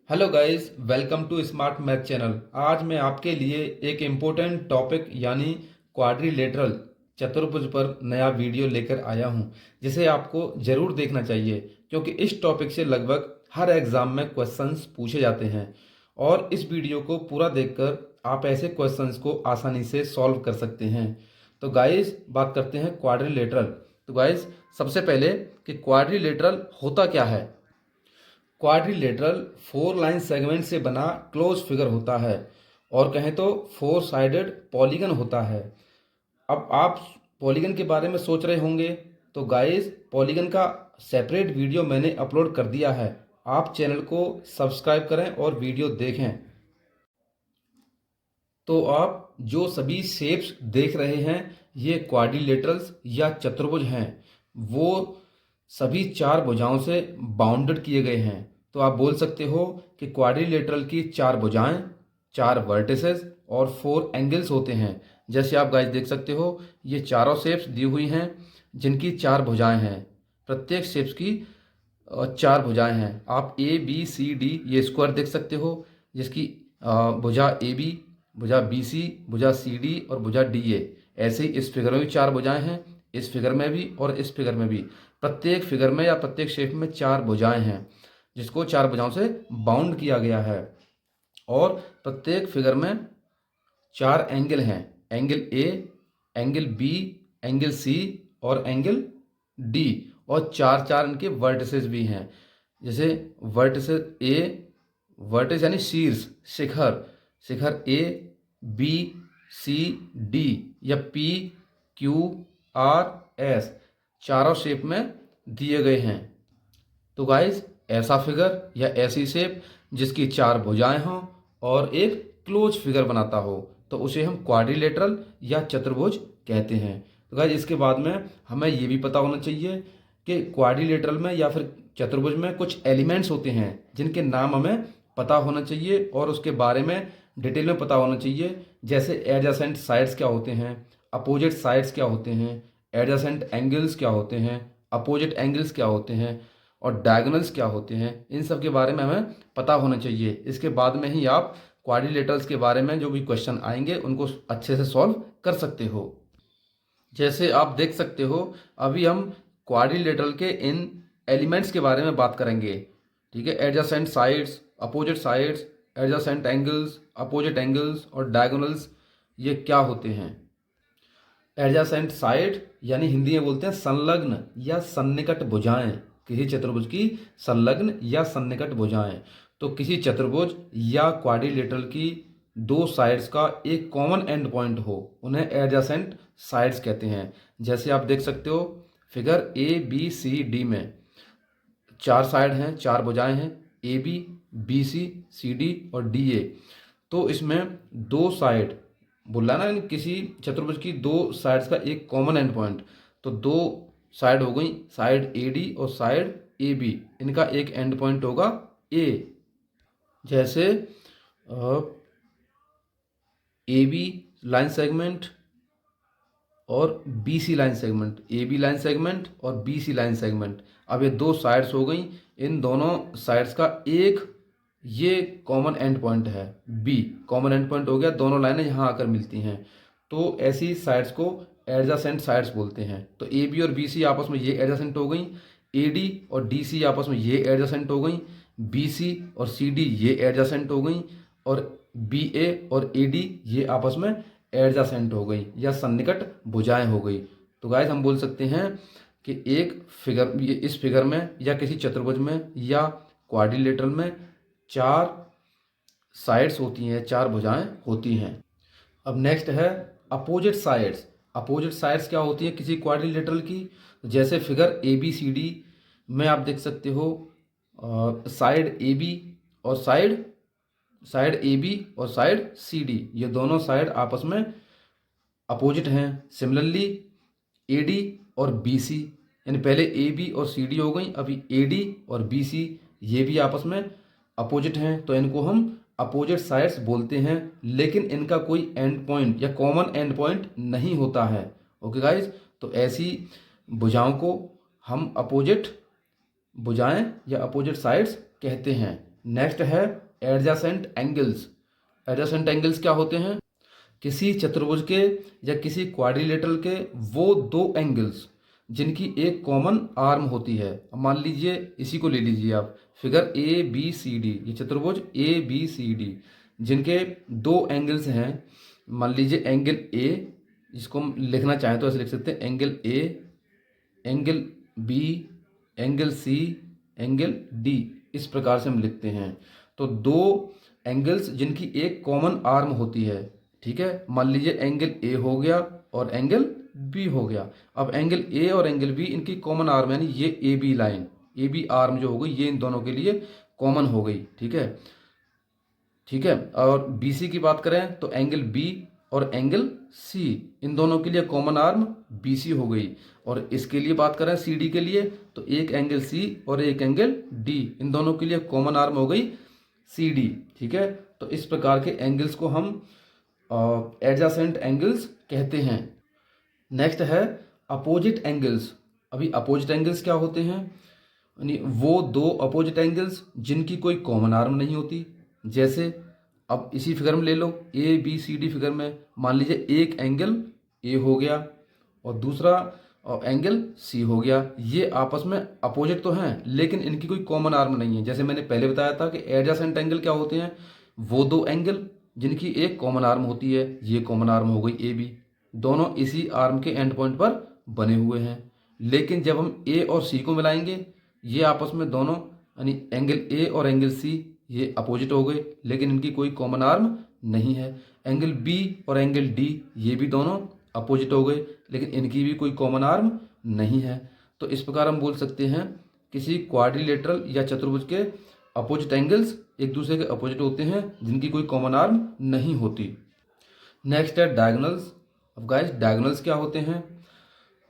Hello guys, welcome to smart math channel. आज मैं आपके लिए एक इम्पोर्टेंट टॉपिक यानी क्वाड्रिलेटरल चतुर्भुज पर नया वीडियो लेकर आया हूं, जिसे आपको ज़रूर देखना चाहिए क्योंकि इस टॉपिक से लगभग हर एग्ज़ाम में क्वेश्चंस पूछे जाते हैं। और इस वीडियो को पूरा देखकर आप ऐसे क्वेश्चंस को आसानी से सॉल्व कर सकते हैं। तो गाइस, बात करते हैं क्वाड्रिलेटरल। तो गाइस, सबसे पहले कि क्वाड्रिलेटरल होता क्या है। क्वाड्रिलेटरल फोर लाइन सेगमेंट से बना क्लोज फिगर होता है और कहें तो फोर साइडेड पॉलीगन होता है। अब आप पॉलीगन के बारे में सोच रहे होंगे, तो गाइस पॉलीगन का सेपरेट वीडियो मैंने अपलोड कर दिया है। आप चैनल को सब्सक्राइब करें और वीडियो देखें। तो आप जो सभी शेप्स देख रहे हैं ये क्वाड्रिलेटरल्स या चतुर्भुज हैं। वो सभी चार भुजाओं से बाउंडेड किए गए हैं। तो आप बोल सकते हो कि क्वाड्रिलेटरल की चार भुजाएं, चार वर्टिसेस और फोर एंगल्स होते हैं। जैसे आप गाइस देख सकते हो, ये चारों शेप्स दी हुई हैं जिनकी चार भुजाएं हैं। प्रत्येक शेप्स की चार भुजाएं हैं। आप ए बी सी डी ये स्क्वायर देख सकते हो, जिसकी भुजा ए बी, भुजा बी सी, भुजा सी डी और भुजा डी ए। ऐसे ही इस फिगर में भी चार भुजाएं हैं, इस फिगर में भी और इस फिगर में भी। प्रत्येक फिगर में या प्रत्येक शेप में चार भुजाएं हैं जिसको चार भुजाओं से बाउंड किया गया है। और प्रत्येक फिगर में चार एंगल हैं, angle A, angle B, angle C और एंगल डी। और चार चार इनके वर्टिसेस भी हैं। जैसे वर्टिसेस ए, वर्टिस यानी शीर्ष, शिखर, शिखर ए बी सी डी या पी क्यू आर एस चारों शेप में दिए गए हैं। तो गाइज, ऐसा फिगर या ऐसी शेप जिसकी चार भुजाएं हों और एक क्लोज फिगर बनाता हो तो उसे हम क्वाड्रिलेटरल या चतुर्भुज कहते हैं। तो गाइज, इसके बाद में हमें ये भी पता होना चाहिए कि क्वाड्रिलेटरल में या फिर चतुर्भुज में कुछ एलिमेंट्स होते हैं जिनके नाम हमें पता होना चाहिए और उसके बारे में डिटेल में पता होना चाहिए। जैसे एडजेसेंट साइड्स क्या होते हैं, अपोजिट साइड्स क्या होते हैं, एडजेसेंट एंगल्स क्या होते हैं, अपोजिट एंगल्स क्या होते हैं और डायगोनल्स क्या होते हैं। इन सब के बारे में हमें पता होना चाहिए। इसके बाद में ही आप क्वाड्रिलेटरल्स के बारे में जो भी क्वेश्चन आएंगे उनको अच्छे से सॉल्व कर सकते हो। जैसे आप देख सकते हो, अभी हम क्वाड्रिलेटरल के इन एलिमेंट्स के बारे में बात करेंगे। ठीक है, adjacent sides, opposite sides, adjacent angles, opposite angles और डायगोनल्स, ये क्या होते हैं। एडजेसेंट साइड यानी हिंदी में बोलते हैं संलग्न या सन्निकट भुजाएं। किसी चतुर्भुज की संलग्न या सन्निकट भुजाएं। तो किसी चतुर्भुज या क्वाड्रिलेटरल की दो साइड्स का एक कॉमन एंड पॉइंट हो उन्हें एडजेसेंट साइड्स कहते हैं। जैसे आप देख सकते हो, figure A B C D में चार साइड हैं, चार भुजाएं हैं, A B C C D और डी ए। तो इसमें दो साइड बोला ना, किसी चतुर्भुज की दो साइड्स का एक कॉमन एंड पॉइंट। तो दो साइड हो गई, साइड ए डी और साइड ए बी, इनका एक एंड पॉइंट होगा ए। जैसे ए बी लाइन सेगमेंट और B C line segment, A B line segment और बी सी लाइन सेगमेंट। अब ये दो साइड्स हो गई, इन दोनों साइड्स का एक ये कॉमन एंड पॉइंट है बी। कॉमन एंड पॉइंट हो गया, दोनों लाइनें यहाँ आकर मिलती हैं। तो ऐसी साइड्स को एडजेसेंट साइड्स बोलते हैं। तो ए बी और बी सी आपस में ये एडजेसेंट हो गई, ए डी और डी सी आपस में ये एडजेसेंट हो गई, बी सी और सी डी ये एडजेसेंट हो गई और बी ए और ए डी ये आपस में एडजेसेंट हो गई या सन्निकट भुजाएं हो गई। तो गाइस, हम बोल सकते हैं कि एक फिगर, इस फिगर में या किसी चतुर्भुज में या क्वाड्रिलेटरल में चार साइड्स होती हैं, चार भुजाएं होती हैं। अब नेक्स्ट है अपोजिट साइड्स। अपोजिट साइड्स क्या होती है किसी क्वाड्रिलेटरल की। जैसे figure A B C D में आप देख सकते हो, साइड ए बी और साइड ए बी और साइड सी डी, ये दोनों साइड आपस में अपोजिट हैं। सिमिलरली ए डी और बी सी, यानी पहले ए बी और सी डी हो गई, अभी ए डी और बी सी ये भी आपस में अपोजिट हैं। तो इनको हम अपोजिट साइड्स बोलते हैं, लेकिन इनका कोई एंड पॉइंट या कॉमन एंड पॉइंट नहीं होता है। ओके गाइज, तो ऐसी भुजाओं को हम अपोजिट भुजाएं या अपोजिट साइड्स कहते हैं। नेक्स्ट है एडजेसेंट एंगल्स। एडजेसेंट एंगल्स क्या होते हैं? किसी चतुर्भुज के या किसी क्वाड्रिलेटरल के वो दो एंगल्स जिनकी एक कॉमन आर्म होती है। अब मान लीजिए इसी को ले लीजिए आप, figure A B C D, ये चतुर्भुज ए बी सी डी जिनके दो एंगल्स हैं। मान लीजिए एंगल ए, जिसको हम लिखना चाहें तो ऐसे लिख सकते हैं, angle A, angle B, angle C, angle D, इस प्रकार से हम लिखते हैं। तो दो एंगल्स जिनकी एक कॉमन आर्म होती है, ठीक है। मान लीजिए एंगल ए हो गया और एंगल बी हो गया। अब एंगल ए और एंगल बी इनकी कॉमन आर्म, यानी ये A B line, A B arm जो हो गई, ये इन दोनों के लिए कॉमन हो गई, ठीक है। ठीक है, और बी सी की बात करें तो एंगल बी और एंगल सी, इन दोनों के लिए कॉमन आर्म बी सी हो गई। और इसके लिए बात करें सी डी के लिए तो एक एंगल सी और एक एंगल डी, इन दोनों के लिए कॉमन आर्म हो गई सी डी, ठीक है। तो इस प्रकार के एंगल्स को हम एडजेसेंट एंगल्स कहते हैं। नेक्स्ट है अपोजिट एंगल्स। अभी अपोजिट एंगल्स क्या होते हैं? यानी वो दो अपोजिट एंगल्स जिनकी कोई कॉमन आर्म नहीं होती। जैसे अब इसी फिगर में ले लो, A B C D figure में मान लीजिए एक एंगल ए हो गया और दूसरा एंगल सी हो गया। ये आपस में अपोजिट तो हैं लेकिन इनकी कोई कॉमन आर्म नहीं है। जैसे मैंने पहले बताया था कि एडजेसेंट एंगल क्या होते हैं? वो दो एंगल जिनकी एक कॉमन आर्म होती है। ये कॉमन आर्म हो गई ए बी, दोनों इसी आर्म के एंड पॉइंट पर बने हुए हैं। लेकिन जब हम ए और सी को मिलाएंगे, ये आपस में दोनों, यानी एंगल ए और एंगल सी, ये अपोजिट हो गए लेकिन इनकी कोई कॉमन आर्म नहीं है। एंगल बी और एंगल डी, ये भी दोनों अपोजिट हो गए लेकिन इनकी भी कोई कॉमन आर्म नहीं है। तो इस प्रकार हम बोल सकते हैं किसी क्वाड्रिलेटरल या चतुर्भुज के अपोजिट एंगल्स एक दूसरे के अपोजिट होते हैं जिनकी कोई कॉमन आर्म नहीं होती। नेक्स्ट है डायगोनल्स। अब गाइस डायगोनल्स क्या होते हैं?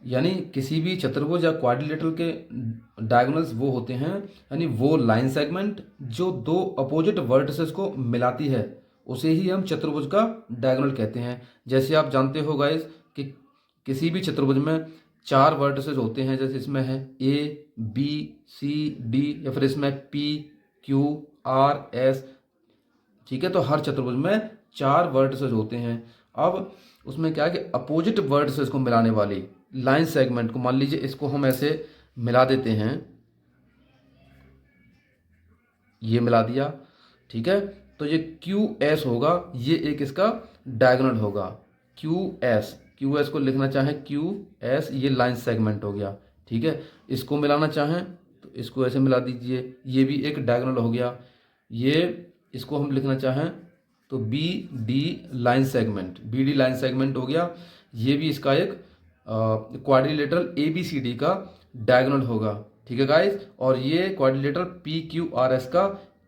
यानी किसी भी चतुर्भुज या क्वाड्रिलेटरल के डायगोनल्स वो होते हैं, यानी वो लाइन सेगमेंट जो दो अपोजिट वर्टिसेस को मिलाती है, उसे ही हम चतुर्भुज का डायगोनल कहते हैं। जैसे आप जानते हो गाइस कि किसी भी चतुर्भुज में चार वर्टिसेस होते हैं। जैसे इसमें है ए बी सी डी, या फिर इसमें पी क्यू आर एस, ठीक है। तो हर चतुर्भुज में चार वर्टिसेस होते हैं। अब उसमें क्या है कि अपोजिट वर्टिसेस को मिलाने वाली लाइन सेगमेंट को, मान लीजिए इसको हम ऐसे मिला देते हैं, ये मिला दिया, ठीक है। तो ये क्यू एस होगा, ये एक इसका डायगोनल होगा। क्यू एस को लिखना चाहें क्यू एस, ये लाइन सेगमेंट हो गया, ठीक है। इसको मिलाना चाहें तो इसको ऐसे मिला दीजिए, ये भी एक डायगोनल हो गया। ये इसको हम लिखना चाहें तो बी डी लाइन सेगमेंट हो गया। ये भी इसका एक quadrilateral A B C D का डायगोनल होगा, ठीक है गाइस। और ये quadrilateral P Q R S का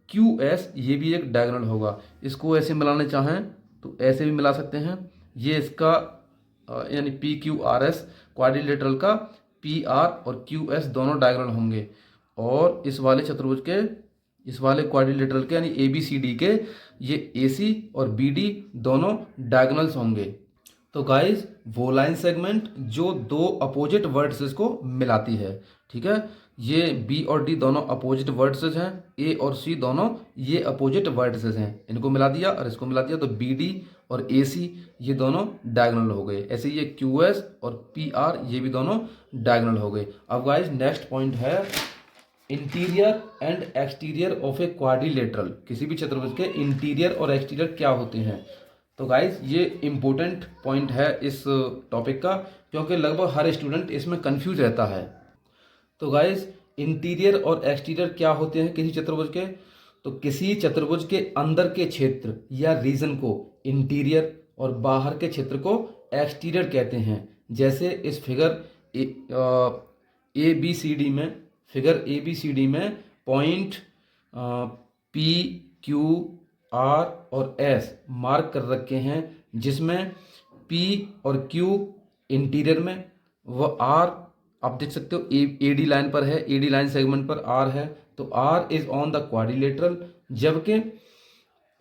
क्यू एस, ये भी एक डायगोनल होगा। इसको ऐसे मिलाना चाहें तो ऐसे भी मिला सकते हैं। ये इसका यानी P Q R S quadrilateral का पी आर और क्यू एस दोनों डायगोनल होंगे। और इस वाले चतुर्भुज के, इस वाले क्वाड्रिलेटरल के यानी ए बी सी डी के, ये ए सी और बी डी दोनों डायगोनल्स होंगे। तो गाइज वो लाइन सेगमेंट जो दो अपोजिट वर्टिसेस को मिलाती है, ठीक है। ये बी और डी दोनों अपोजिट वर्टिसेस हैं, ए और सी दोनों ये अपोजिट वर्टिसेस हैं। इनको मिला दिया और इसको मिला दिया तो बी डी और ए सी ये दोनों डायगोनल हो गए। ऐसे ये क्यू एस और पी आर ये भी दोनों डायगोनल हो गए। अब गाइज नेक्स्ट पॉइंट है interior and exterior of a quadrilateral. किसी भी चतुर्भुज के इंटीरियर और एक्सटीरियर क्या होते हैं? तो गाइज ये इम्पोर्टेंट पॉइंट है इस टॉपिक का, क्योंकि लगभग हर स्टूडेंट इसमें कंफ्यूज रहता है। तो गाइज इंटीरियर और एक्सटीरियर क्या होते हैं किसी चतुर्भुज के? तो किसी चतुर्भुज के अंदर के क्षेत्र या रीजन को इंटीरियर और बाहर के क्षेत्र को एक्सटीरियर कहते हैं। जैसे इस figure A B C D में, figure A B C D में पॉइंट पी क्यू आर और एस मार्क कर रखे हैं, जिसमें पी और क्यू इंटीरियर में, वो आर आप देख सकते हो ए डी लाइन पर है, ए डी लाइन सेगमेंट पर आर है, तो R is on the quadrilateral. जबकि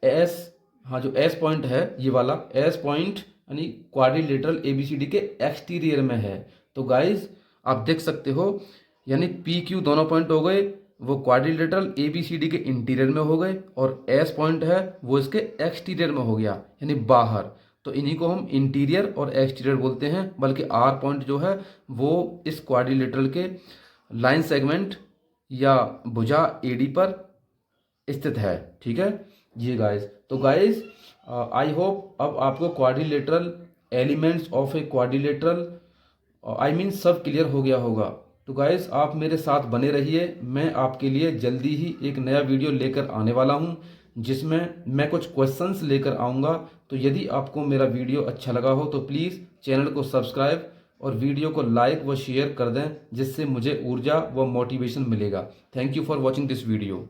एस, हाँ जो एस पॉइंट है ये वाला एस पॉइंट यानी quadrilateral A B C D के एक्सटीरियर में है। तो गाइज आप देख सकते हो, यानी पी क्यू दोनों पॉइंट हो गए वो क्वाड्रिलेटरल ABCD के इंटीरियर में हो गए और एस पॉइंट है वो इसके एक्सटीरियर में हो गया, यानी बाहर। तो इन्हीं को हम इंटीरियर और एक्सटीरियर बोलते हैं, बल्कि आर पॉइंट जो है वो इस क्वाड्रिलेटरल के लाइन सेगमेंट या भुजा AD पर स्थित है। ठीक है ये गाइस। तो गाइस आई होप अब आपको quadrilateral elements of a quadrilateral I mean सब क्लियर हो गया होगा। तो गाइस आप मेरे साथ बने रहिए, मैं आपके लिए जल्दी ही एक नया वीडियो लेकर आने वाला हूं जिसमें मैं कुछ क्वेश्चंस लेकर आऊँगा। तो यदि आपको मेरा वीडियो अच्छा लगा हो तो प्लीज़ चैनल को सब्सक्राइब और वीडियो को लाइक व शेयर कर दें, जिससे मुझे ऊर्जा व मोटिवेशन मिलेगा। Thank you for watching this video.